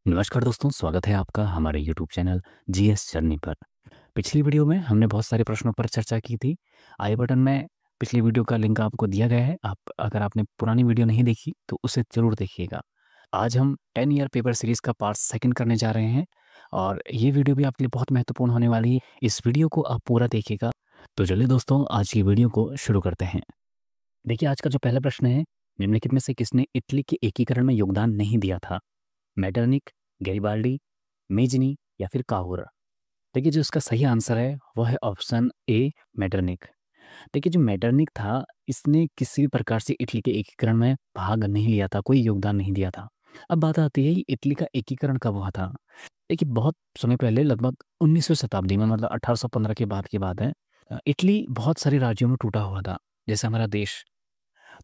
नमस्कार दोस्तों, स्वागत है आपका हमारे यूट्यूब चैनल जीएस जर्नी पर। पिछली वीडियो में हमने बहुत सारे प्रश्नों पर चर्चा की थी। आई बटन में पिछली वीडियो का लिंक आपको दिया गया है। आप अगर आपने पुरानी वीडियो नहीं देखी तो उसे ज़रूर देखिएगा। आज हम 10 ईयर पेपर सीरीज़ का पार्ट सेकंड करने जा रहे हैं और ये वीडियो भी आपके लिए बहुत महत्वपूर्ण होने वाली है। इस वीडियो को आप पूरा देखिएगा। तो चलिए दोस्तों, आज की वीडियो को शुरू करते हैं। देखिए, आज का जो पहला प्रश्न है, निम्नलिखित में से किसने इटली के एकीकरण में योगदान नहीं दिया था? मेटरनिक, गैरिबाल्डी, मेजनी या फिर काहुर? देखिए, जो इसका सही आंसर है वो है ऑप्शन ए, मेटरनिक। देखिए, जो मेटरनिक था, इसने किसी भी प्रकार से इटली के एकीकरण में भाग नहीं लिया था, कोई योगदान नहीं दिया था। अब बात आती है कि इटली का एकीकरण कब हुआ था। देखिए, बहुत समय पहले, लगभग 19वीं शताब्दी में, मतलब 1815 के बाद की बात है। इटली बहुत सारे राज्यों में टूटा हुआ था, जैसे हमारा देश।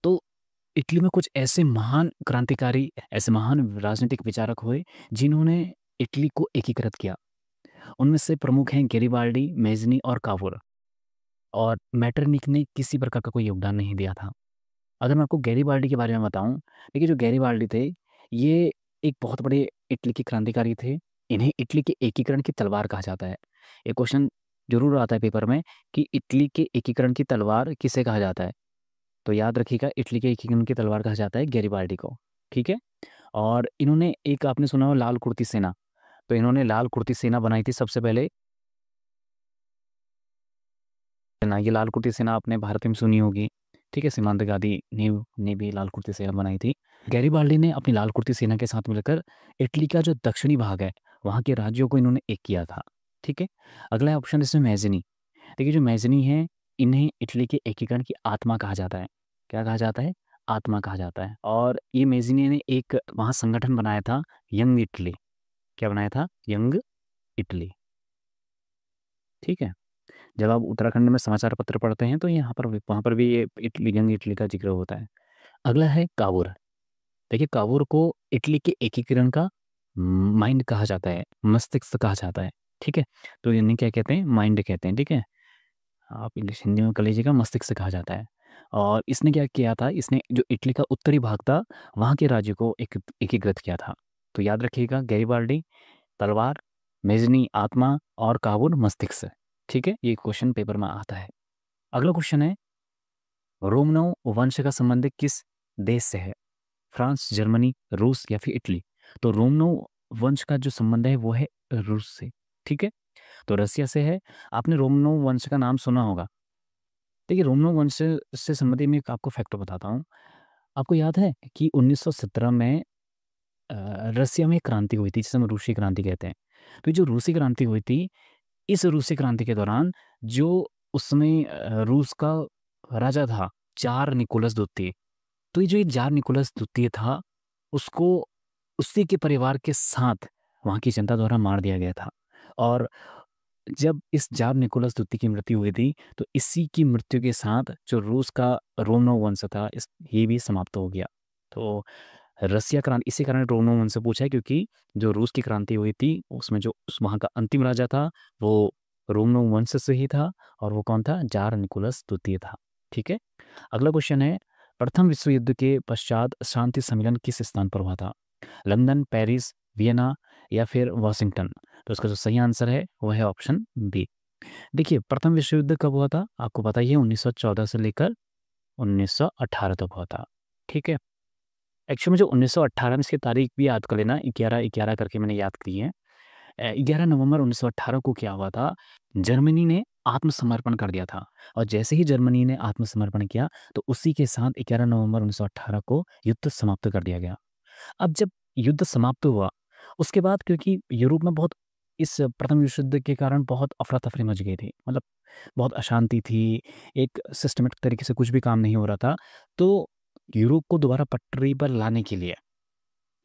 तो इटली में कुछ ऐसे महान क्रांतिकारी, ऐसे महान राजनीतिक विचारक हुए जिन्होंने इटली को एकीकृत किया। उनमें से प्रमुख हैं गैरिबाल्डी, मेज़नी और कावुर। और मेटरनिक ने किसी प्रकार का कोई योगदान नहीं दिया था। अगर मैं आपको गैरिबाल्डी के बारे में बताऊं, देखिए, जो गैरिबाल्डी थे, ये एक बहुत बड़े इटली के क्रांतिकारी थे। इन्हें इटली के एकीकरण की तलवार कहा जाता है। एक क्वेश्चन जरूर आता है पेपर में कि इटली के एकीकरण की तलवार किसे कहा जाता है। तो याद रखिएगा, इटली के एकीकरण की तलवार कहा जाता है गैरिबाल्डी को। ठीक है। और इन्होंने, एक आपने सुना हो लाल कुर्ती सेना, तो इन्होंने लाल कुर्ती सेना बनाई थी सबसे पहले। ना, ये लाल कुर्ती सेना आपने भारत में सुनी होगी। ठीक है, सीमांत गांधी ने भी लाल कुर्ती सेना बनाई थी। गैरिबाल्डी ने अपनी लाल कुर्ती सेना के साथ मिलकर इटली का जो दक्षिणी भाग है, वहाँ के राज्यों को इन्होंने एक किया था। ठीक है। अगला ऑप्शन इसमें मैजनी। देखिए, जो मैजनी है, इन्हें इटली के एकीकरण की आत्मा कहा जाता है। क्या कहा जाता है? आत्मा कहा जाता है। और ये मैजनी ने एक वहाँ संगठन बनाया था, यंग इटली। क्या बनाया था? Young Italy. ठीक है। जब आप उत्तराखंड में समाचार पत्र पढ़ते हैं तो यहाँ पर वहाँ पर भी ये इटली, यंग इटली का जिक्र होता है। अगला है कावुर। देखिए, कावुर को इटली के एकीकरण का माइंड कहा जाता है, मस्तिष्क कहा जाता है। ठीक है। तो इन्हें क्या कहते हैं? माइंड कहते हैं। ठीक है। आप इंग्लिश हिंदी में कर लीजिएगा, मस्तिष्क कहा जाता है। और इसने क्या किया था? इसने जो इटली का उत्तरी भाग था, वहाँ के राज्य को एकीकृत किया था। तो याद रखिएगा, गैरिबाल्डी तलवार, मेजनी आत्मा और कावुर मस्तिष्क। ठीक है, ये क्वेश्चन पेपर में आता है। अगला क्वेश्चन है, रोमनों वंश का संबंध किस देश से है? फ्रांस, जर्मनी, रूस या फिर इटली? तो रोमनों वंश का जो संबंध है वो है रूस से। ठीक है। तो रसिया से है। आपने रोमनों वंश का नाम सुना होगा। देखिए, रोमनों वंश से संबंधित मैं एक आपको फैक्ट बताता हूँ। आपको याद है कि 1917 में रसिया में एक क्रांति हुई थी, जिसे हम रूसी क्रांति कहते हैं। तो ये जो रूसी क्रांति हुई थी, इस रूसी क्रांति के दौरान जो उसमें रूस का राजा था, ज़ार निकोलस द्वितीय। तो ये जो ये ज़ार निकोलस द्वितीय था, उसको उसी के परिवार के साथ वहाँ की जनता द्वारा मार दिया गया था। और जब इस ज़ार निकोलस द्वितीय की मृत्यु हुई थी, तो इसी की मृत्यु के साथ जो रूस का रोमनों वंश था, ये भी समाप्त हो गया। तो रसिया क्रांति इसी कारण रोमनों वंश से पूछा है, क्योंकि जो रूस की क्रांति हुई थी, उसमें जो उस वहाँ का अंतिम राजा था, वो रोमनों वंश से ही था। और वो कौन था? ज़ार निकोलस द्वितीय था। ठीक है। अगला क्वेश्चन है, प्रथम विश्व युद्ध के पश्चात शांति सम्मेलन किस स्थान पर हुआ था? लंदन, पेरिस, वियना या फिर वॉशिंगटन? तो इसका जो सही आंसर है वो है ऑप्शन बी। देखिए, प्रथम विश्व युद्ध कब हुआ था? आपको पता ही है, 1914 से लेकर 1918 तक हुआ था। ठीक है। एक्चुअली मुझे 1918 में, इसकी तारीख भी याद कर लेना, 11-11 करके मैंने याद की है। 11 नवंबर 1918 को क्या हुआ था? जर्मनी ने आत्मसमर्पण कर दिया था। और जैसे ही जर्मनी ने आत्मसमर्पण किया, तो उसी के साथ 11 नवंबर 1918 को युद्ध समाप्त कर दिया गया। अब जब युद्ध समाप्त हुआ, उसके बाद क्योंकि यूरोप में बहुत, इस प्रथम विश्व युद्ध के कारण बहुत अफरा-तफरी मच गई थी। मतलब बहुत अशांति थी, एक सिस्टमैटिक तरीके से कुछ भी काम नहीं हो रहा था। तो यूरोप को दोबारा पटरी पर लाने के लिए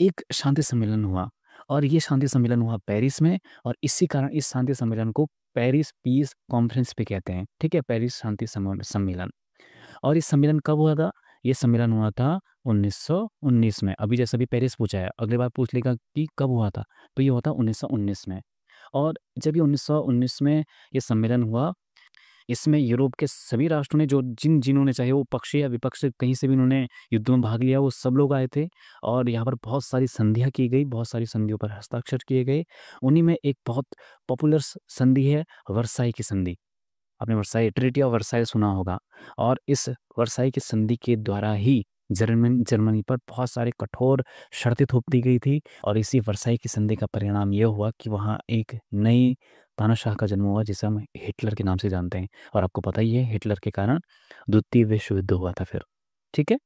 एक शांति सम्मेलन हुआ। और ये शांति सम्मेलन हुआ पेरिस में। और इसी कारण इस शांति सम्मेलन को पेरिस पीस कॉन्फ्रेंस भी कहते हैं। ठीक है, पेरिस शांति सम्मेलन। और इस सम्मेलन कब हुआ था? ये सम्मेलन हुआ था 1919 में। अभी जैसे अभी पेरिस पूछा है, अगली बार पूछ लेगा कि कब हुआ था, तो ये हुआ था 1919 में। और जब ये 1919 में ये सम्मेलन हुआ, इसमें यूरोप के सभी राष्ट्रों ने, जो जिन्होंने, चाहे वो पक्ष या विपक्ष, कहीं से भी उन्होंने युद्ध में भाग लिया, वो सब लोग आए थे। और यहाँ पर बहुत सारी संधियाँ की गई, बहुत सारी संधियों पर हस्ताक्षर किए गए। उन्हीं में एक बहुत पॉपुलर संधि है वर्साई की संधि। आपने वर्साई, ट्रीटी ऑफ वर्साई सुना होगा। और इस वर्साई की संधि के द्वारा ही जर्मनी पर बहुत सारे कठोर शर्तें थोप दी गई थी। और इसी वर्साई की संधि का परिणाम यह हुआ कि वहाँ एक नई तानाशाह का जन्म हुआ, जिसे हम हिटलर के नाम से जानते हैं। और आपको पता ही है, हिटलर के कारण द्वितीय विश्व युद्ध हुआ था फिर। ठीक है,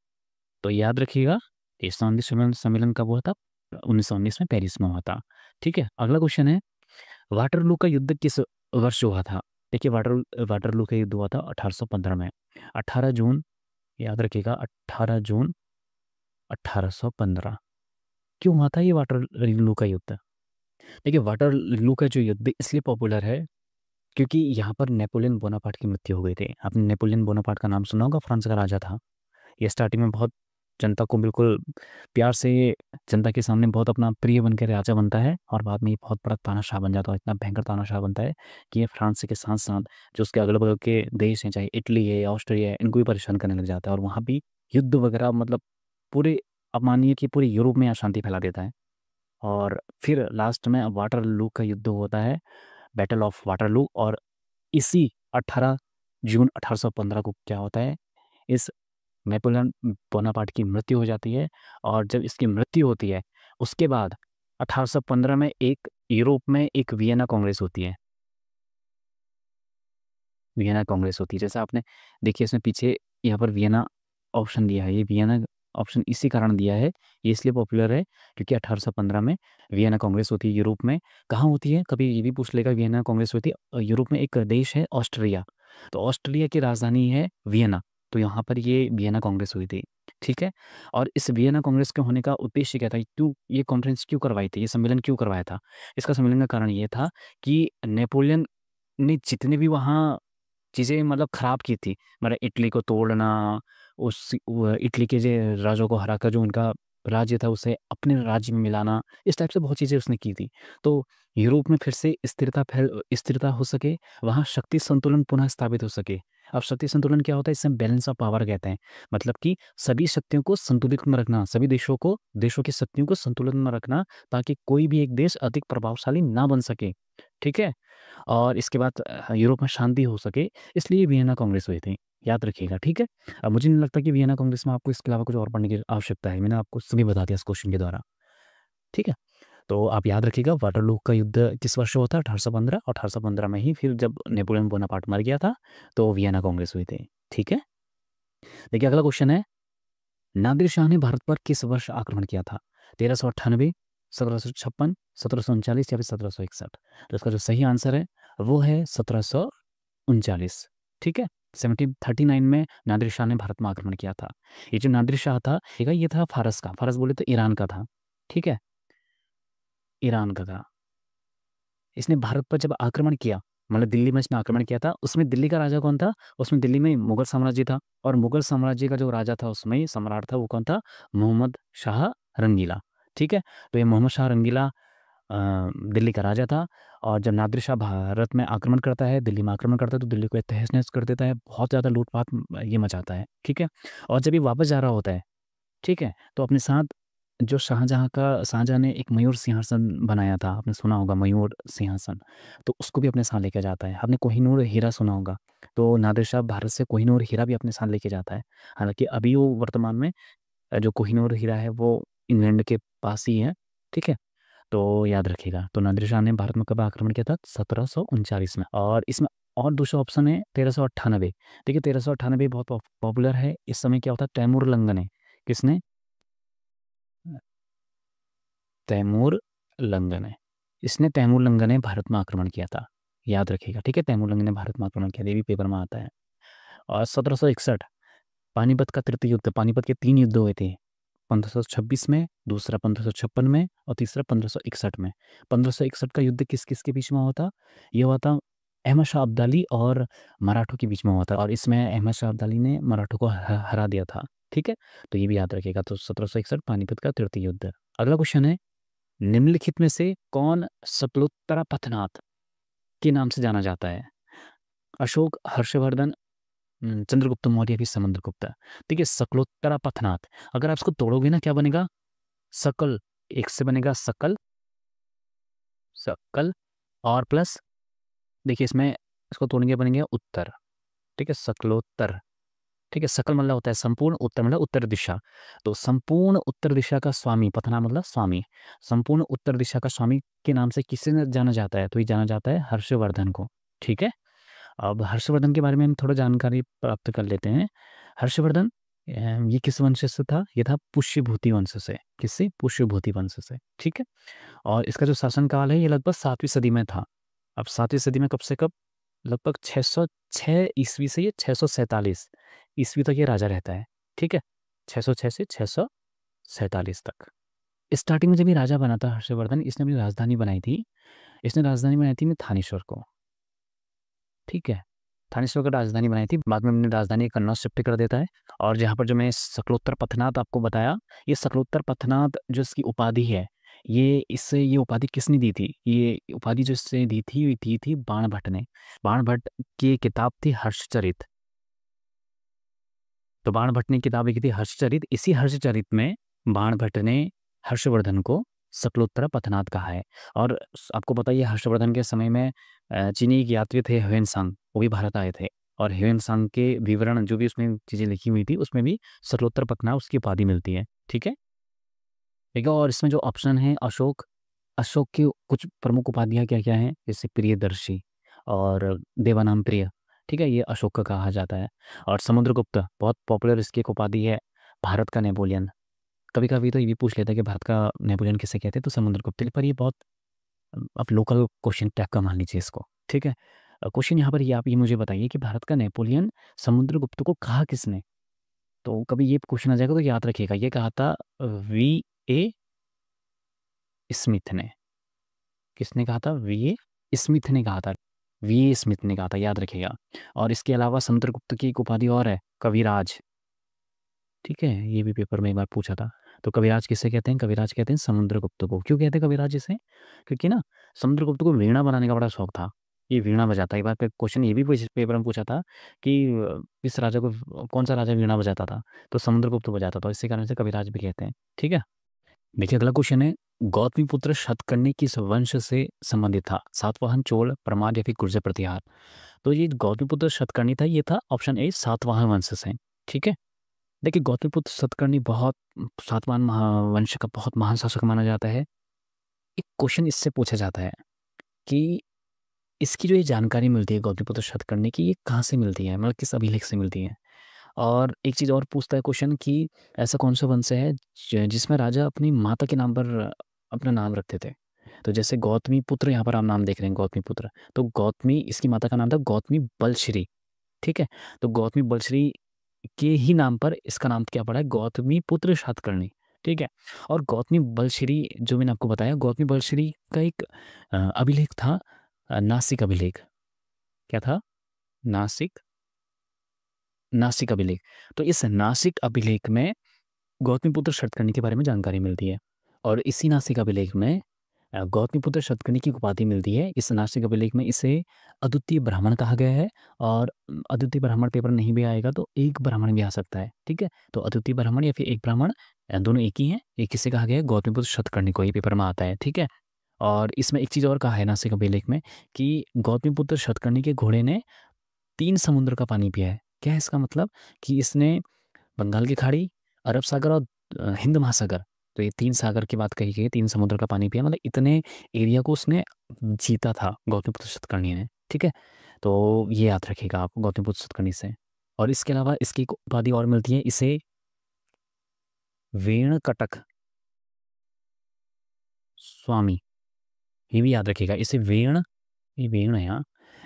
तो याद रखिएगा, ये सम्मेलन कब हुआ था? 1919 में पेरिस में हुआ था। ठीक है, अगला क्वेश्चन है, वाटरलू का युद्ध किस वर्ष हुआ था? देखिए, वाटरलू का युद्ध हुआ था 1815 में। 18 जून, याद रखिएगा, 18 जून 1815। क्यों हुआ था ये वाटरलू का युद्ध? देखिए, वाटरलू का जो युद्ध इसलिए पॉपुलर है क्योंकि यहाँ पर नेपोलियन बोनापार्ट की मृत्यु हो गई थी। आपने नेपोलियन बोनापार्ट का नाम सुना होगा, फ्रांस का राजा था। ये स्टार्टिंग में बहुत जनता को बिल्कुल प्यार से, जनता के सामने बहुत अपना प्रिय बन के राजा बनता है, और बाद में ये बहुत बड़ा तानाशाह बन जाता है। इतना भयंकर तानाशाह बनता है कि ये फ्रांस के साथ साथ जो उसके अगल बगल के देश हैं, चाहे इटली है, ऑस्ट्रिया है, इनको भी परेशान करने लग जाता है। और वहाँ भी युद्ध वगैरह, मतलब पूरे, अब मानिए कि पूरे यूरोप में अशांति फैला देता है। और फिर लास्ट में वाटरलू का युद्ध होता है, बैटल ऑफ वाटरलू। और इसी 18 जून 1815 को क्या होता है, इस नेपोलियन बोनापार्ट की मृत्यु हो जाती है। और जब इसकी मृत्यु होती है, उसके बाद 1815 में एक यूरोप में एक वियना कांग्रेस होती है। वियना कांग्रेस होती है, जैसा आपने देखिए इसमें पीछे यहाँ पर वियना ऑप्शन दिया है। ये वियना ऑप्शन इसी कारण दिया है, ये इसलिए पॉपुलर है क्योंकि 1815 में वियना कांग्रेस होती है यूरोप में। कहाँ होती है, कभी ये भी पूछ लेगा, वियना कांग्रेस होती है यूरोप में, एक देश है ऑस्ट्रिया। तो ऑस्ट्रिया की राजधानी है वियना, तो यहाँ पर ये वियना कांग्रेस हुई थी। ठीक है, और इस वियना कांग्रेस के होने का उद्देश्य क्या था, क्यों ये कॉन्फ्रेंस क्यों करवाई थी, ये सम्मेलन क्यों करवाया था? इसका सम्मेलन का कारण ये था कि नेपोलियन ने जितने भी वहाँ चीज़ें मतलब ख़राब की थी, मतलब इटली को तोड़ना, इटली के जो राजाओं को हराकर जो उनका राज्य था उसे अपने राज्य में मिलाना, इस टाइप से बहुत चीज़ें उसने की थी। तो यूरोप में फिर से स्थिरता हो सके, वहाँ शक्ति संतुलन पुनः स्थापित हो सके। अब शक्ति संतुलन क्या होता है, इसे बैलेंस ऑफ पावर कहते हैं। मतलब कि सभी शक्तियों को संतुलित में रखना, सभी देशों की शक्तियों को संतुलन में रखना, ताकि कोई भी एक देश अधिक प्रभावशाली ना बन सके। ठीक है, और इसके बाद यूरोप में शांति हो सके, इसलिए वियना कांग्रेस हुई थी। याद रखिएगा, ठीक है। अब मुझे नहीं लगता कि वियना कांग्रेस में आपको इसके अलावा कुछ और पढ़ने की आवश्यकता है, मैंने आपको सभी बता दिया इस क्वेश्चन के द्वारा। ठीक है, तो आप याद रखिएगा, वाटरलू का युद्ध किस वर्ष हुआ था? 1815। 1815 में ही फिर जब नेपोलियन बोनापार्ट मर गया था, तो वियना कांग्रेस हुई थी। ठीक है, देखिए अगला क्वेश्चन है, नादिर शाह ने भारत पर किस वर्ष आक्रमण किया था? 1398, 1756, 1739 या फिर 1761? तो इसका जो सही आंसर है वो है 1739। ठीक है, 1739 में नादिर शाह ने भारत में आक्रमण किया था। ये जो नादिर शाह था, ठीक है, ये था फारस का, फारस बोले तो ईरान का था। ठीक है, ईरान का था। इसने भारत पर जब आक्रमण किया, मतलब दिल्ली में इसने आक्रमण किया था, उसमें दिल्ली का राजा कौन था? उसमें दिल्ली में मुगल साम्राज्य था, और मुगल साम्राज्य का जो राजा था, उसमें सम्राट था, वो कौन था? मोहम्मद शाह रंगीला। ठीक है, तो ये मोहम्मद शाह रंगीला दिल्ली का राजा था। और जब नादिर शाह भारत में आक्रमण करता है, दिल्ली में आक्रमण करता है, तो दिल्ली को ये तहस नहस कर देता है, बहुत ज़्यादा लूटपाट ये मचाता है। ठीक है, और जब ये वापस जा रहा होता है, ठीक है, तो अपने साथ जो शाहजहाँ ने एक मयूर सिंहासन बनाया था, आपने सुना होगा मयूर सिंहासन, तो उसको भी अपने साथ लेके जाता है। आपने कोहिनूर हीरा सुना होगा, तो नादिर शाह भारत से कोहिनूर हीरा भी अपने साथ लेके जाता है। हालांकि अभी वो वर्तमान में जो कोहिनूर हीरा है वो इंग्लैंड के पास ही है। ठीक है, तो याद रखिएगा, तो नादिर शाह ने भारत में कब आक्रमण किया था? 1739 में। और इसमें और दूसरा ऑप्शन है 1398। देखिए 1398 बहुत पॉपुलर है। इस समय क्या होता है, तैमूर लंग ने, किसने? तैमूर लंग ने, इसने तैमूर लंग ने भारत में आक्रमण किया था। याद रखिएगा, ठीक है, तैमूर लंग ने भारत में आक्रमण किया, ये भी पेपर में आता है। और 1761 पानीपत का तृतीय युद्ध, पानीपत के 3 युद्ध हुए थे, 1526 में, दूसरा 1556 में, और तीसरा 1561 में। 1561 का युद्ध किस किस के बीच में हुआ था? ये हुआ था अहमद शाह अब्दाली और मराठों के बीच में हुआ था, और इसमें अहमद शाह अब्दाली ने मराठों को हरा दिया था। ठीक है, तो ये भी याद रखिएगा। तो 1761 पानीपत का तृतीय युद्ध। अगला क्वेश्चन है, निम्नलिखित में से कौन सतलोत्तरा पथनाथ के नाम से जाना जाता है? अशोक, हर्षवर्धन, चंद्रगुप्त मौर्य फिर समुद्रगुप्त। ठीक है, शकलोत्तरा पथनाथ, अगर आप इसको तोड़ोगे ना क्या बनेगा, सकल, एक से बनेगा सकल, सकल और प्लस, देखिए इसमें इसको तोड़ेंगे बनेंगे उत्तर। ठीक है, सकलोत्तर। ठीक है, सकल मतलब होता है संपूर्ण, उत्तर मतलब उत्तर दिशा। तो संपूर्ण उत्तर दिशा का स्वामी, पथना मतलब स्वामी, संपूर्ण उत्तर दिशा का स्वामी के नाम से किसे जाना जाता है, तो ये जाना जाता है हर्षवर्धन को। ठीक है, अब हर्षवर्धन के बारे में हम थोड़ा जानकारी प्राप्त कर लेते हैं। हर्षवर्धन ये किस वंश से था, ये था पुष्यभूति वंश से। किससे, पुष्यभूति वंश से। ठीक है, और इसका जो शासनकाल है ये लगभग 7वीं सदी में था। अब 7वीं सदी में कब से कब, लगभग 606 ईस्वी से ये 647 ईस्वी तक ये राजा रहता है। ठीक है, 606 से 647 तक। स्टार्टिंग में जब ये राजा बना था हर्षवर्धन, इसने अपनी राजधानी बनाई थी, इसने राजधानी बनाई थी थानेश्वर को। ठीक है, थानेश्वर को राजधानी बनाई थी, बाद में अपनी राजधानी कन्नौज शिफ्ट कर देता है। और जहाँ पर जो मैं शकलोत्तर पथनाथ आपको बताया, ये शकलोत्तर पथनाथ जो इसकी उपाधि है, ये इससे ये उपाधि किसने दी थी, ये उपाधि जो इससे दी थी बाणभट्ट ने। बाणभट्ट की किताब थी हर्षचरित। तो बाणभट्ट ने किताब लिखी थी हर्षचरित, इसी हर्षचरित में बाणभट्ट ने हर्षवर्धन को शकलोत्तर पथनाथ कहा है। और आपको पता ही है हर्षवर्धन के समय में चीनी एक यात्री थे ह्वेनसांग, वो भी भारत आए थे। और ह्वेनसांग के विवरण जो भी उसमें चीज़ें लिखी हुई थी उसमें भी शकलोत्तर पथनाथ उसकी उपाधि मिलती है। ठीक है, ठीक है, और इसमें जो ऑप्शन है अशोक, अशोक की कुछ प्रमुख उपाधियाँ क्या क्या हैं, जैसे प्रियदर्शी और देवानाम प्रिय। ठीक है, ये अशोक का कहा जाता है। और समुद्रगुप्त बहुत पॉपुलर इसकी एक उपाधि है, भारत का नेपोलियन। कभी कभी तो ये भी पूछ लेता है कि भारत का नेपोलियन किसे कहते हैं, तो समुद्रगुप्त। पर ये बहुत आप लोकल क्वेश्चन टाइप का मान लीजिए इसको। ठीक है, क्वेश्चन यहाँ पर ये, आप ये मुझे बताइए कि भारत का नेपोलियन समुद्रगुप्त को कहा किसने। तो कभी ये क्वेश्चन आ जाएगा तो याद रखिएगा, ये कहा था वी ए स्मिथ ने। किसने कहा था, वी ए स्मिथ ने कहा था, वी ए स्मिथ ने कहा था, याद रखिएगा। और इसके अलावा समुद्रगुप्त की एक उपाधि और है, कविराज। ठीक है, ये भी पेपर में एक बार पूछा था। तो कविराज किसे कहते हैं, कविराज कहते हैं समुद्रगुप्त को। क्यों कहते हैं कविराज इसे, क्योंकि ना समुद्रगुप्त को वीणा बनाने का बड़ा शौक था, ये वीणा बजाता है। एक बार क्वेश्चन ये भी पेपर में पूछा था कि इस राजा को, कौन सा राजा वीणा बजाता था, तो समुद्रगुप्त बजाता था, इसी कारण से कविराज भी कहते हैं। ठीक है, देखिए अगला क्वेश्चन है, गौतमीपुत्र शतकर्णी किस वंश से संबंधित था, सातवाहन, चोल, परमार या फिर गुर्जर प्रतिहार। तो ये गौतमीपुत्र शतकर्णी था, ये था ऑप्शन ए सातवाहन वंश से। ठीक है, देखिए गौतमीपुत्र शतकर्णी बहुत, सातवाहन वंश का बहुत महान शासक माना जाता है। एक क्वेश्चन इससे पूछा जाता है कि इसकी जो ये जानकारी मिलती है गौतमीपुत्र शतकर्णी की, ये कहाँ से मिलती है, मतलब किस अभिलेख से मिलती है। और एक चीज़ और पूछता है क्वेश्चन कि ऐसा कौन सा वंश है जिसमें राजा अपनी माता के नाम पर अपना नाम रखते थे। तो जैसे गौतमी पुत्र, यहाँ पर आप नाम देख रहे हैं गौतमी पुत्र, तो गौतमी इसकी माता का नाम था गौतमी बलश्री। ठीक है, तो गौतमी बलश्री के ही नाम पर इसका नाम क्या पड़ा है, गौतमी पुत्र सातकर्णी। ठीक है, और गौतमी बलश्री जो मैंने आपको बताया, गौतमी बलश्री का एक अभिलेख था, नासिक अभिलेख। क्या था, नासिक, नासिक अभिलेख। तो इस नासिक अभिलेख में गौतमीपुत्र शतकर्णी के बारे में जानकारी मिलती है। और इसी नासिक अभिलेख में गौतमीपुत्र शतकर्णी की उपाधि मिलती है। इस नासिक अभिलेख में इसे अद्वितीय ब्राह्मण कहा गया है। और अद्वितीय ब्राह्मण पेपर नहीं भी आएगा तो एक ब्राह्मण भी आ सकता है। ठीक है, तो अद्वितीय ब्राह्मण या फिर एक ब्राह्मण, दोनों एक ही हैं। एक किसे कहा गया है, गौतमीपुत्र शतकर्णी को, ये पेपर में आता है। ठीक है, और इसमें एक चीज़ और कहा है नासिक अभिलेख में कि गौतमीपुत्र शतकर्णी के घोड़े ने 3 समुद्र का पानी पिया है। क्या है इसका मतलब, कि इसने बंगाल की खाड़ी, अरब सागर और हिंद महासागर, तो ये 3 सागर की बात कही गई है, 3 समुद्र का पानी पिया, मतलब इतने एरिया को उसने जीता था गौतमीपुत्र शतकर्णी ने। ठीक है, तो ये याद रखिएगा आप गौतमीपुत्र शतकर्णी से। और इसके अलावा इसकी एक उपाधि और मिलती है, इसे वेणकटक स्वामी, ये भी याद रखिएगा। इसे ये वेण है यहाँ,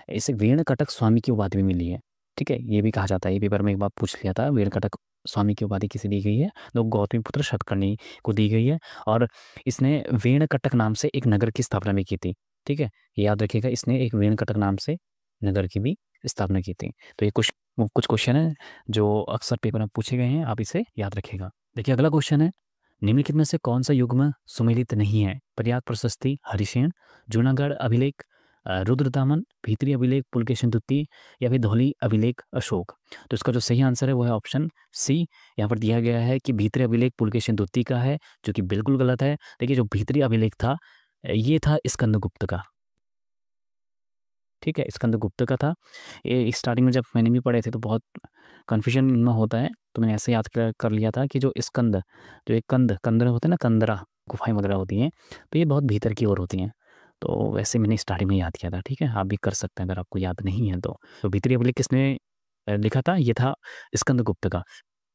इसे वेणकटक स्वामी की उपाधि भी मिली है। ठीक है, ये भी कहा जाता है, ये पेपर में एक बार पूछ लिया था, वेणकटक स्वामी की उपाधि किसे दी गई है, तो गौतमीपुत्र शतकर्णी को दी गई है। और इसने वेणकटक नाम से एक नगर की स्थापना भी की थी। ठीक है, ये याद रखिएगा, इसने एक वेणकटक नाम से नगर की भी स्थापना की थी। तो ये कुछ क्वेश्चन है जो अक्सर पेपर में पूछे गए हैं, आप इसे याद रखिएगा। देखिए अगला क्वेश्चन है, निम्नलिखित में से कौन सा युग्म सुमेलित नहीं है, पर्याप्त प्रशस्ति, हरिसेन, जूनागढ़ अभिलेख, रुद्रदामन, भीतरी अभिलेख पुलकेशिन द्वितीय या फिर धौली अभिलेख अशोक। तो इसका जो सही आंसर है वो है ऑप्शन सी। यहाँ पर दिया गया है कि भीतरी अभिलेख पुलकेशिन द्वितीय का है, जो कि बिल्कुल गलत है। देखिए जो भीतरी अभिलेख था ये था स्कंदगुप्त का। ठीक है, स्कंदगुप्त का था। ये स्टार्टिंग में जब मैंने भी पढ़े थे तो बहुत कन्फ्यूजन में होता है, तो मैंने ऐसे याद कर लिया था कि जो स्कंद, जो एक कंदर होते हैं ना, कंदरा गुफाएं वगैरह होती हैं, तो ये बहुत भीतर की ओर होती हैं। तो वैसे मैंने स्टार्टिंग में याद किया था। ठीक है, आप भी कर सकते हैं अगर आपको याद नहीं है तो भीतरी अभिलेख किसने लिखा था? ये था स्कंदगुप्त का।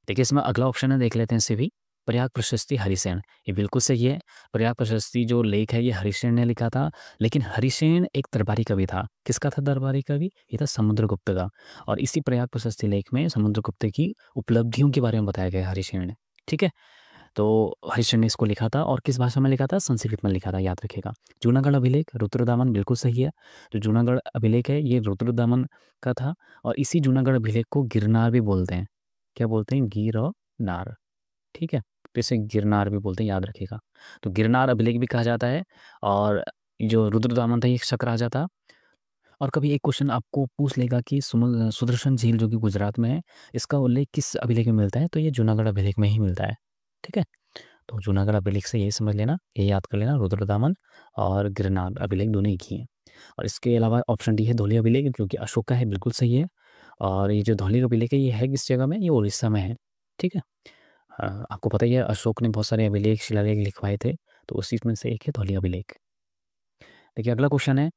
देखिए इसमें अगला ऑप्शन है, देख लेते हैं इसे भी। प्रयाग प्रशस्ति हरिसेन, ये बिल्कुल सही है। प्रयाग प्रशस्ति जो लेख है ये हरिसेन ने लिखा था, लेकिन हरिसेन एक दरबारी कवि था। किसका था दरबारी कवि? ये था समुद्रगुप्त का। और इसी प्रयाग प्रशस्ति लेख में समुद्रगुप्त की उपलब्धियों के बारे में बताया गया है हरिसेन ने। ठीक है, तो हरिसेन ने इसको लिखा था और किस भाषा में लिखा था? संस्कृत में लिखा था, याद रखिएगा। जूनागढ़ अभिलेख रुद्रदामन बिल्कुल सही है। जो जूनागढ़ अभिलेख है ये रुद्रदामन का था, और इसी जूनागढ़ अभिलेख को गिरनार भी बोलते हैं। क्या बोलते हैं? गिरनार। ठीक है, तो इसे गिरनार भी बोलते हैं, याद रखिएगा। तो गिरनार अभिलेख भी कहा जाता है। और जो रुद्रदामन था ये शकराजा था। और कभी एक क्वेश्चन आपको पूछ लेगा कि सुदर्शन झील जो कि गुजरात में है, इसका उल्लेख किस अभिलेख में मिलता है? तो ये जूनागढ़ अभिलेख में ही मिलता है। ठीक है, तो जूनागढ़ अभिलेख से यही समझ लेना, ये याद कर लेना, रुद्रदामन और गिरनार अभिलेख दोनों एक ही हैं। और इसके अलावा ऑप्शन डी है धौली अभिलेख, जो कि अशोक का है, बिल्कुल सही है। और ये जो धौली अभिलेख है ये है किस जगह में? ये उड़ीसा में है। ठीक है, आपको पता ही है अशोक ने बहुत सारे अभिलेख शिलालेख लिखवाए थे, तो उसी में से एक है धौली अभिलेख। देखिए अगला क्वेश्चन है,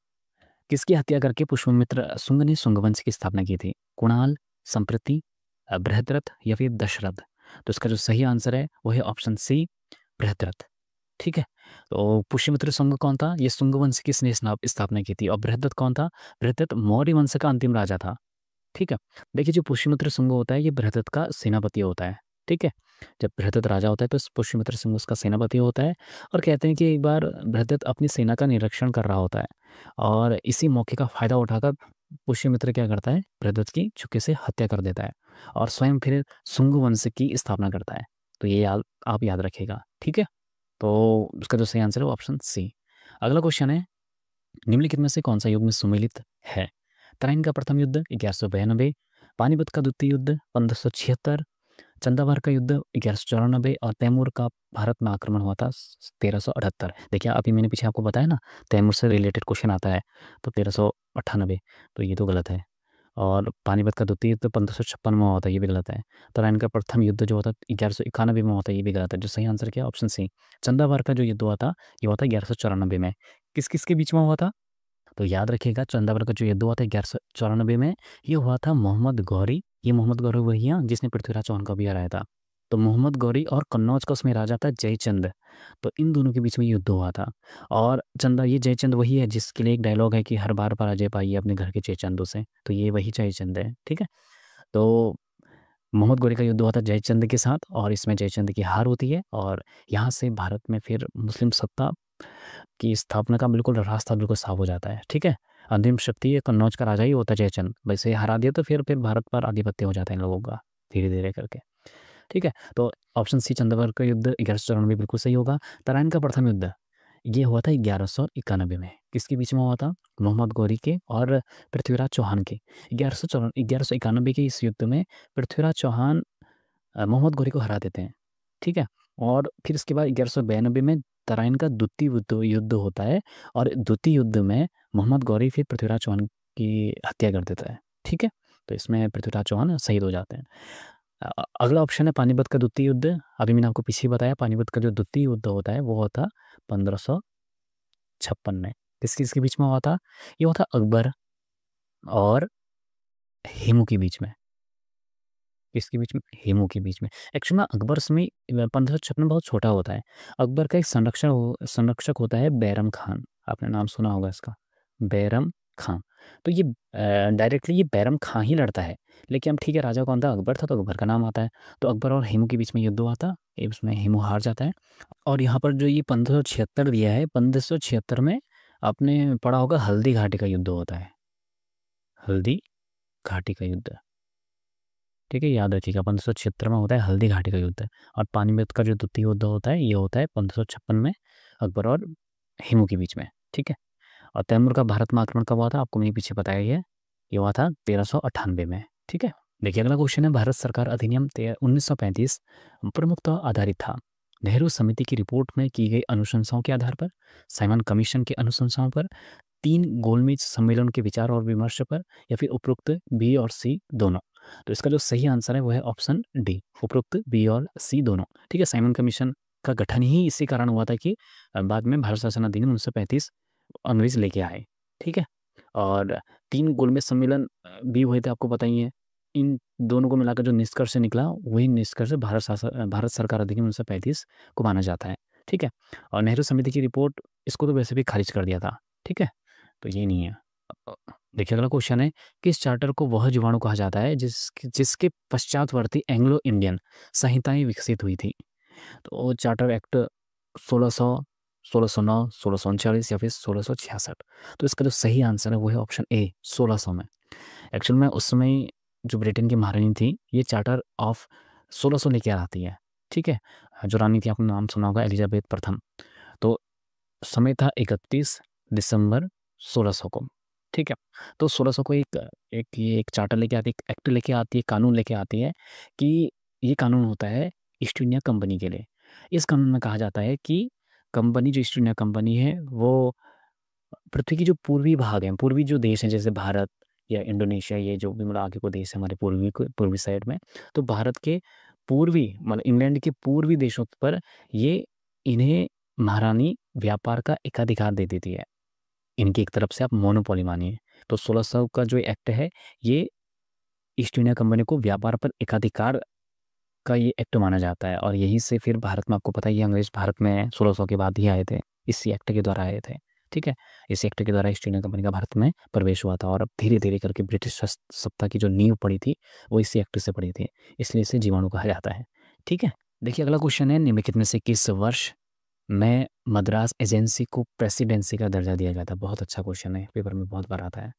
किसकी हत्या करके पुष्यमित्र शुंग ने शुंगवंश की स्थापना की थी? कुणाल, संप्रति, बृहद्रथ या फिर दशरथ? तो इसका जो सही आंसर है वो है ऑप्शन सी, बृहद्रथ। ठीक है, तो पुष्यमित्र शुंग कौन था? ये शुंग वंश की किसने स्थापना की थी? और बृहद्रथ कौन था? बृहद्रथ मौर्य वंश का अंतिम राजा था। ठीक है, देखिए जो पुष्यमित्र शुंग होता है ये बृहद्रथ का सेनापति होता है। ठीक है, जब बृहद्रथ राजा होता है तो पुष्यमित्र शुंग उसका सेनापति होता है। और कहते हैं कि एक बार बृहद्रथ अपनी सेना का निरीक्षण कर रहा होता है, और इसी मौके का फायदा उठाकर पुष्यमित्र क्या करता है? बृहद्रथ की चुपके से हत्या कर देता है और स्वयं फिर शुंग वंश की स्थापना करता है। तो ये आप याद रखिएगा। ठीक है, तो उसका जो सही आंसर है वो ऑप्शन सी। अगला क्वेश्चन है, निम्नलिखित में से कौन सा युग में सुमेलित है? तराइन का प्रथम युद्ध 1192, पानीपत का द्वितीय युद्ध 1576, चंदावर का युद्ध 1194 और तैमूर का भारत में आक्रमण हुआ था 1378। देखिए अभी मैंने पीछे आपको बताया ना, तैमूर से रिलेटेड क्वेश्चन आता है तो 1398, तो ये तो गलत है। और पानीपत का द्वितीय युद्ध 1556 में हुआ था, ये भी गलत है। तराइन का प्रथम युद्ध जो होता 1191 में होता है, ये भी गलत है। जो सही आंसर क्या? Option C. चंदावर का जो युद्ध हुआ था ये हुआ था 1194 में। किस किस के बीच में हुआ था? तो याद रखिएगा, चंदावर का जो युद्ध हुआ था 1194 में, ये हुआ था मोहम्मद गौरी। ये मोहम्मद गौरी वही है जिसने पृथ्वीराज चौहान को भी हराया था। तो मोहम्मद गौरी और कन्नौज का उसमें राजा था जयचंद। तो इन दोनों के बीच में युद्ध हुआ था। और ये जयचंद वही है जिसके लिए एक डायलॉग है कि हर बार पराजय पाई है अपने घर के जयचंदों से। तो ये वही जयचंद है। ठीक है, तो मोहम्मद गौरी का युद्ध हुआ था जयचंद के साथ, और इसमें जयचंद की हार होती है। और यहाँ से भारत में फिर मुस्लिम सत्ता की स्थापना का बिल्कुल रास्ता बिल्कुल साफ हो जाता है। ठीक है, अंतिम शक्ति ये कन्नौज का राजा ही होता है जयचंद। वैसे हरा दिया तो फिर भारत पर आधिपत्य हो जाता है इन लोगों का, धीरे धीरे करके। ठीक है, तो ऑप्शन सी चंद्रवर का युद्ध 1194 बिल्कुल सही होगा। तराइन का प्रथम युद्ध ये हुआ था 1191 में। किसके बीच में हुआ था? मोहम्मद गौरी के और पृथ्वीराज चौहान के। 1191 के इस युद्ध में पृथ्वीराज चौहान मोहम्मद गौरी को हरा देते हैं। ठीक है, और फिर इसके बाद 1192 में तराइन का द्वितीय युद्ध होता है, और द्वितीय युद्ध में मोहम्मद गौरी फिर पृथ्वीराज चौहान की हत्या कर देता है। ठीक है, तो इसमें पृथ्वीराज चौहान शहीद हो जाते हैं। अगला ऑप्शन है पानीपत का द्वितीय युद्ध। अभी मैंने आपको पीछे बताया, पानीपत का जो द्वितीय युद्ध होता है वो होता 1556 में। किस किसके बीच में हुआ था? ये हुआ था अकबर और हेमू के बीच में। किसके बीच में? हेमू के बीच में। एक्चुअली में अकबर में 1556 बहुत छोटा होता है। अकबर का एक संरक्षक होता है बैरम खान। आपने नाम सुना होगा इसका, बैरम खान। तो ये डायरेक्टली ये बैरम खान ही लड़ता है, लेकिन अब ठीक है राजा कौन था? अकबर था, तो अकबर का नाम आता है। तो अकबर और हेमू के बीच में युद्ध हुआ था, उसमें हेमू हार जाता है। और यहाँ पर जो ये 1576 दिया है, 1576 में आपने पढ़ा होगा हल्दी घाटी का युद्ध होता है। हल्दी घाटी का युद्ध, ठीक है, याद रखिएगा 1576 में होता है हल्दी घाटी का युद्ध। और पानीपत का जो द्वितीय युद्ध होता है ये होता है 1556 में अकबर और हेमू के बीच में। ठीक है, और तैमूर का भारत में आक्रमण कब हुआ था, आपको मैंने पीछे बताया ही है, ये हुआ था 1398 में। ठीक है, देखिए अगला क्वेश्चन है, भारत सरकार अधिनियम 1935 प्रमुखतः आधारित था। नेहरू समिति की रिपोर्ट में की गई अनुशंसाओं के आधार पर, साइमन कमीशन के अनुशंसाओं पर, 3 गोलमेज सम्मेलन के विचार और विमर्श पर, या फिर उपरोक्त बी और सी दोनों। तो इसका जो सही आंसर है वो है ऑप्शन डी, उपरोक्त बी और सी दोनों। ठीक है, साइमन कमीशन का गठन ही इसी कारण हुआ था कि बाद में भारत शासन अधिनियम 1935 अंग्रेज लेके आए। ठीक है, और 3 गोलमेज सम्मेलन भी हुए थे, आपको पता ही है। इन दोनों को मिलाकर जो निष्कर्ष निकला वही निष्कर्ष भारत सरकार अधिनियम 1935 को माना जाता है। ठीक है, और नेहरू समिति की रिपोर्ट इसको तो वैसे भी खारिज कर दिया था। ठीक है, तो ये नहीं है। अ, देखिए अगला क्वेश्चन है, किस चार्टर को वह जीवाणु कहा जाता है जिसके पश्चातवर्ती एंग्लो इंडियन संहिताएं विकसित हुई थी। तो चार्टर एक्ट 1600, 1609, 1639 या फिर 1666। तो इसका जो सही आंसर है वो है ऑप्शन ए, 1600 में। एक्चुअल में उस समय जो ब्रिटेन की महारानी थी, ये चार्टर ऑफ 1600 लेके आती है। ठीक है, जो रानी थी आपने नाम सुना होगा, एलिजाबेथ प्रथम। तो समय था 31 दिसंबर 1600 को। ठीक है, तो 1600 को एक चार्टर लेके आती है, एक एक्ट लेके आती है, कानून लेके आती है कि ये कानून होता है ईस्ट इंडिया कंपनी के लिए। इस कानून में कहा जाता है कि कंपनी, जो ईस्ट इंडिया कंपनी है, वो पृथ्वी की जो पूर्वी भाग हैं, पूर्वी जो देश हैं जैसे भारत या इंडोनेशिया, ये जो भी मतलब आगे को देश है हमारे पूर्वी साइड में, तो भारत के पूर्वी मतलब इंग्लैंड के पूर्वी देशों पर ये इन्हें महारानी व्यापार का एकाधिकार दे देती है। इनकी एक तरफ से आप मोनोपोली मानिए। तो 1600 का जो एक्ट है, ये ईस्ट इंडिया कंपनी को व्यापार पर एकाधिकार का ये एक्ट माना जाता है। और यहीं से फिर भारत में, आपको पता ही है, अंग्रेज भारत में 1600 के बाद ही आए थे, इसी एक्ट के द्वारा आए थे। ठीक है, इस एक्ट के द्वारा ईस्ट इंडिया कंपनी का भारत में प्रवेश हुआ था, और अब धीरे धीरे करके ब्रिटिश सत्ता की जो नींव पड़ी थी वो इसी एक्ट से पड़ी थी, इसलिए इसे जीवाणु कहा जाता है। ठीक है, देखिए अगला क्वेश्चन है, निम्नलिखित में से किस वर्ष में मद्रास एजेंसी को प्रेसिडेंसी का दर्जा दिया गया था। बहुत अच्छा क्वेश्चन है, पेपर में बहुत बार आता है।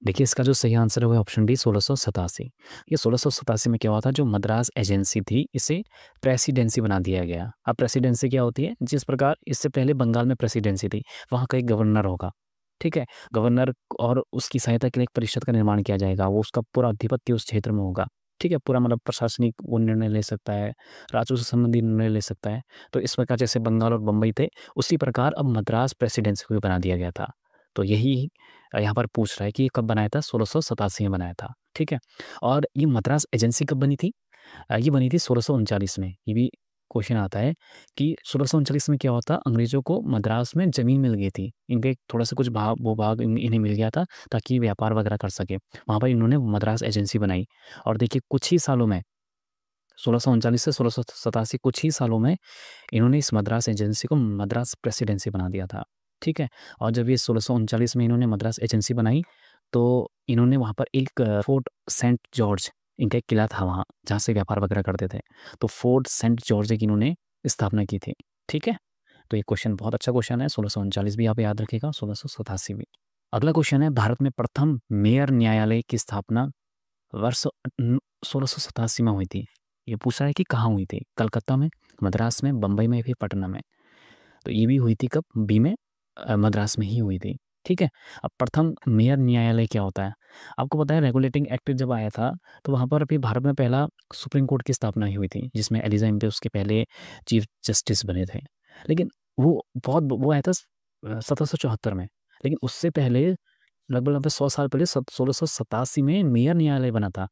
देखिए इसका जो सही आंसर है वो ऑप्शन डी, 1687। ये 1687 में क्या हुआ था, जो मद्रास एजेंसी थी इसे प्रेसिडेंसी बना दिया गया। अब प्रेसिडेंसी क्या होती है, जिस प्रकार इससे पहले बंगाल में प्रेसिडेंसी थी, वहाँ का एक गवर्नर होगा। ठीक है, गवर्नर, और उसकी सहायता के लिए एक परिषद का निर्माण किया जाएगा, वो उसका पूरा अधिपत्य उस क्षेत्र में होगा। ठीक है, पूरा मतलब प्रशासनिक वो निर्णय ले सकता है, राज्यों से संबंधित निर्णय ले सकता है। तो इस प्रकार जैसे बंगाल और बम्बई थे, उसी प्रकार अब मद्रास प्रेसिडेंसी को भी बना दिया गया था। तो यही यहाँ पर पूछ रहा है कि ये कब बनाया था, 1687 में बनाया था। ठीक है, और ये मद्रास एजेंसी कब बनी थी, ये बनी थी 1639 में। ये भी क्वेश्चन आता है कि 1639 में क्या होता, अंग्रेजों को मद्रास में ज़मीन मिल गई थी, इनके एक थोड़ा सा कुछ भाग इन्हें मिल गया था ताकि व्यापार वगैरह कर सके। वहाँ पर इन्होंने मद्रास एजेंसी बनाई, और देखिए कुछ ही सालों में, 1639 से 1687, कुछ ही सालों में इन्होंने इस मद्रास एजेंसी को मद्रास प्रेसिडेंसी बना दिया था। ठीक है, और जब ये 1639 में इन्होंने मद्रास एजेंसी बनाई, तो इन्होंने वहाँ पर एक फोर्ट सेंट जॉर्ज, इनका एक किला था वहाँ जहाँ से व्यापार वगैरह करते थे, तो फोर्ट सेंट जॉर्ज की इन्होंने स्थापना की थी। ठीक है, तो ये क्वेश्चन बहुत अच्छा क्वेश्चन है, 1639 भी आप याद रखिएगा, 1687 भी। अगला क्वेश्चन है, भारत में प्रथम मेयर न्यायालय की स्थापना वर्ष 1687 में हुई थी। ये पूछ रहा है कि कहाँ हुई थी, कलकत्ता में, मद्रास में, बम्बई में, फिर पटना में। तो ये भी हुई थी कब, बी में, मद्रास में ही हुई थी। ठीक है, अब प्रथम मेयर न्यायालय क्या होता है, आपको पता है रेगुलेटिंग एक्ट जब आया था तो वहाँ पर अभी भारत में पहला सुप्रीम कोर्ट की स्थापना ही हुई थी, जिसमें एलिजाबेथ उसके पहले चीफ जस्टिस बने थे। लेकिन वो आया था 1774 में, लेकिन उससे पहले लगभग 100 साल पहले 1687 में मेयर न्यायालय बना था।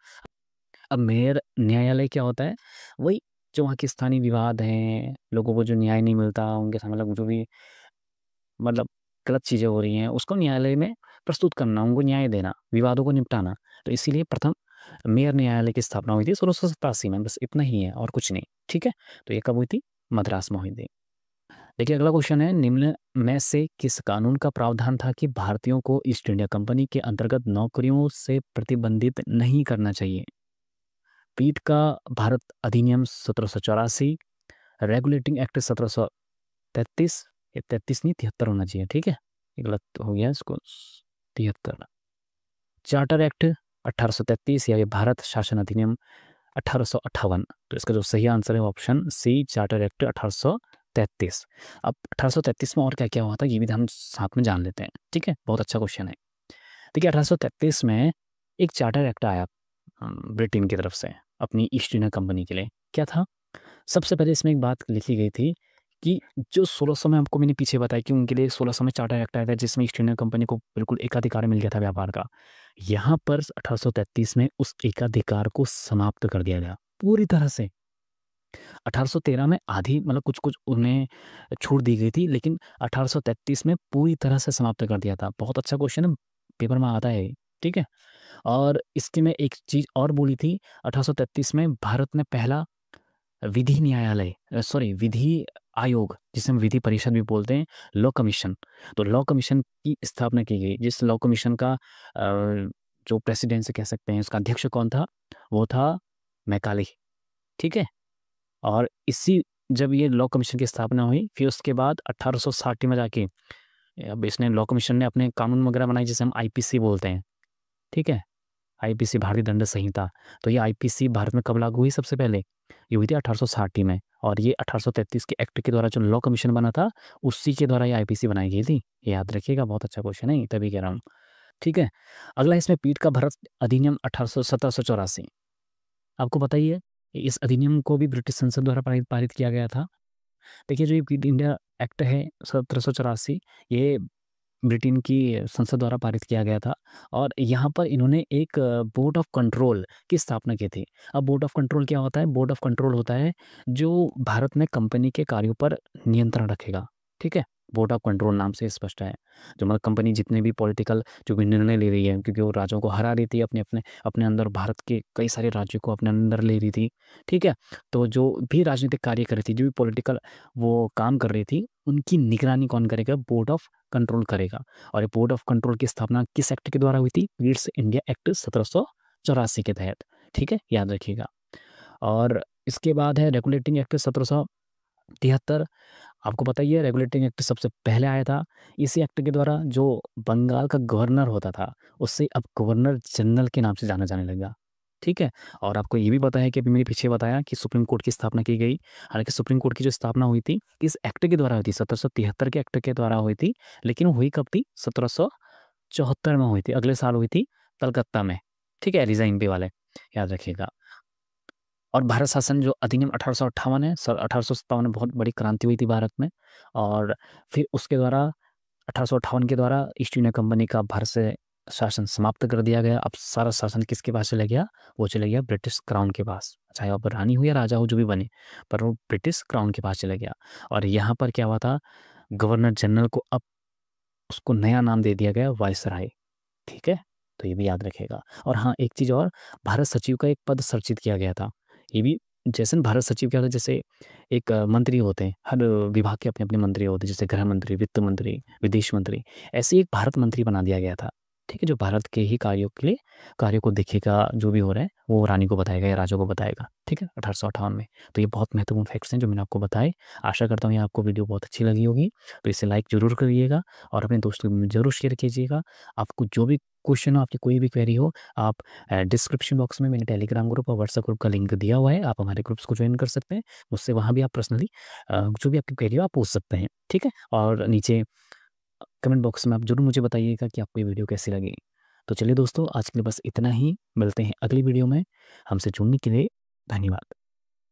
अब मेयर न्यायालय क्या होता है, वही जो वहाँ के स्थानीय विवाद हैं, लोगों को जो न्याय नहीं मिलता, उनके सामने मतलब जो भी मतलब गलत चीज़ें हो रही हैं, उसको न्यायालय में प्रस्तुत करना, उनको न्याय देना, विवादों को निपटाना। तो इसीलिए प्रथम मेयर न्यायालय की स्थापना हुई थी 1687 में, बस इतना ही है और कुछ नहीं। ठीक है, तो ये कब हुई थी, मद्रास में हुई थी। देखिए अगला क्वेश्चन है, निम्न में से किस कानून का प्रावधान था कि भारतीयों को ईस्ट इंडिया कंपनी के अंतर्गत नौकरियों से प्रतिबंधित नहीं करना चाहिए। पीट का भारत अधिनियम 1784, रेगुलेटिंग एक्ट 1733, ये 33 नहीं 73 होना चाहिए। ठीक है, ये गलत हो गया इसको, 73, चार्टर एक्ट 1833, या ये भारत शासन अधिनियम 1858। तो इसका जो सही आंसर है ऑप्शन सी, चार्टर एक्ट 1833। 1833। अब 1833 में और क्या-क्या हुआ था ये भी हम साथ में जान लेते हैं, ठीक है? बहुत अच्छा क्वेश्चन है। देखिए 1833 में एक चार्टर एक्ट आया ब्रिटेन की तरफ से अपनी ईस्ट इंडिया कंपनी के लिए। क्या था? सबसे पहले इसमें एक बात लिखी गई थी कि जो 1600 में आपको मैंने पीछे बताया कि उनके लिए 1600 में चार्टर एक्ट आया था जिसमें ईस्ट इंडिया कंपनी को बिल्कुल एकाधिकार मिल गया था व्यापार का। यहाँ पर 1833 में उस एकाधिकार को समाप्त कर दिया गया पूरी तरह से। 1813 में आधी मतलब कुछ-कुछ उन्हें छूट दी गई थी, लेकिन 1833 में पूरी तरह से समाप्त कर दिया था। बहुत अच्छा क्वेश्चन है, पेपर में आता है ये, ठीक है? और इसकी मैं एक चीज़ और बोली थी, 1833 में भारत में पहला विधि न्यायालय सॉरी विधि आयोग, जिसे हम विधि परिषद भी बोलते हैं, लॉ कमीशन। तो लॉ कमीशन की स्थापना की गई, जिस लॉ कमीशन का जो प्रेसिडेंट कह सकते हैं, उसका अध्यक्ष कौन था? वो था मैकाले, ठीक है? और इसी जब ये लॉ कमीशन की स्थापना हुई, फिर उसके बाद 1860 में जाके अब इसने लॉ कमीशन ने अपने कानून वगैरह बनाए जिसे हम आईपीसी बोलते हैं, ठीक है? आईपीसी भारतीय दंड संहिता। तो ये आईपीसी भारत में कब लागू हुई सबसे पहले? ये हुई थी 1860 में और ये 1833 के एक्ट के द्वारा जो लॉ कमीशन बना था, उसी के द्वारा ये आईपीसी बनाई गई थी। ये याद रखिएगा, बहुत अच्छा क्वेश्चन है ये, तभी कह रहा हूँ। ठीक है? अगला इसमें पीठ का भरत अधिनियम 1784। आपको पता ही है, इस अधिनियम को भी ब्रिटिश संसद द्वारा पारित किया गया था। देखिए जो ये क्विट इंडिया एक्ट है 1784 ये ब्रिटेन की संसद द्वारा पारित किया गया था और यहाँ पर इन्होंने एक बोर्ड ऑफ कंट्रोल की स्थापना की थी। अब बोर्ड ऑफ कंट्रोल क्या होता है? बोर्ड ऑफ कंट्रोल होता है जो भारत में कंपनी के कार्यों पर नियंत्रण रखेगा, ठीक है? बोर्ड ऑफ कंट्रोल नाम से स्पष्ट है। जो मतलब कंपनी जितने भी पॉलिटिकल जो भी निर्णय ले रही है क्योंकि वो राज्यों को हरा रही थी अपने अंदर भारत के कई सारे राज्यों को अपने अंदर ले रही थी, ठीक है? तो जो भी राजनीतिक कार्य कर रही थी, जो भी पॉलिटिकल वो काम कर रही थी, उनकी निगरानी कौन करेगा? बोर्ड ऑफ कंट्रोल करेगा। और ये बोर्ड ऑफ कंट्रोल की स्थापना किस एक्ट के द्वारा हुई थी? ईस्ट इंडिया एक्ट 1784 के तहत, ठीक है? याद रखिएगा। और इसके बाद है रेगुलेटिंग एक्ट 1773। आपको पता ही है रेगुलेटिंग एक्ट सबसे पहले आया था। इसी एक्ट के द्वारा जो बंगाल का गवर्नर होता था, उससे अब गवर्नर जनरल के नाम से जाना जाने लगा, ठीक है? और आपको ये भी पता है कि अभी मैंने पीछे बताया कि सुप्रीम कोर्ट की स्थापना की गई। हालाँकि सुप्रीम कोर्ट की जो स्थापना हुई थी, इस एक्ट के द्वारा हुई थी, 1773 के एक्ट के द्वारा हुई थी, लेकिन हुई कब थी? 1774 में हुई थी, अगले साल हुई थी कलकत्ता में, ठीक है? एलिजा इम्पे वाले, याद रखिएगा। और भारत शासन जो अधिनियम 1858 है, 1857 में बहुत बड़ी क्रांति हुई थी भारत में और फिर उसके द्वारा 1858 के द्वारा ईस्ट इंडिया कंपनी का भारत से शासन समाप्त कर दिया गया। अब सारा शासन किसके पास चला गया? वो चला गया ब्रिटिश क्राउन के पास। चाहे अब रानी हो या राजा हो जो भी बने, पर वो ब्रिटिश क्राउन के पास चला गया। और यहाँ पर क्या हुआ था? गवर्नर जनरल को अब उसको नया नाम दे दिया गया वायसराय, ठीक है? तो ये भी याद रखिएगा। और हाँ, एक चीज़ और, भारत सचिव का एक पद सृजित किया गया था। ये भी जैसे न भारत सचिव क्या होता है, जैसे एक मंत्री होते हैं, हर विभाग के अपने-अपने मंत्री होते हैं, जैसे गृह मंत्री, वित्त मंत्री, विदेश मंत्री, ऐसे ही एक भारत मंत्री बना दिया गया था, ठीक है? जो भारत के ही कार्यों को देखेगा, जो भी हो रहा है, वो रानी को बताएगा या राजा को बताएगा, ठीक है? 1858 में। तो ये बहुत महत्वपूर्ण फैक्ट्स हैं जो मैंने आपको बताए। आशा करता हूँ ये आपको वीडियो बहुत अच्छी लगी होगी, तो इसे लाइक ज़रूर करिएगा और अपने दोस्तों में ज़रूर शेयर कीजिएगा। आपको जो भी क्वेश्चन हो, आपकी कोई भी क्वेरी हो, आप डिस्क्रिप्शन बॉक्स में मैंने टेलीग्राम ग्रुप और व्हाट्सएप ग्रुप का लिंक दिया हुआ है, आप हमारे ग्रुप्स को ज्वाइन कर सकते हैं। मुझसे वहाँ भी आप पर्सनली जो भी आपकी क्वेरी हो आप पूछ सकते हैं, ठीक है? और नीचे कमेंट बॉक्स में आप ज़रूर मुझे बताइएगा कि आपको ये वीडियो कैसी लगी। तो चलिए दोस्तों, आज के लिए बस इतना ही, मिलते हैं अगली वीडियो में। हमसे जुड़ने के लिए धन्यवाद।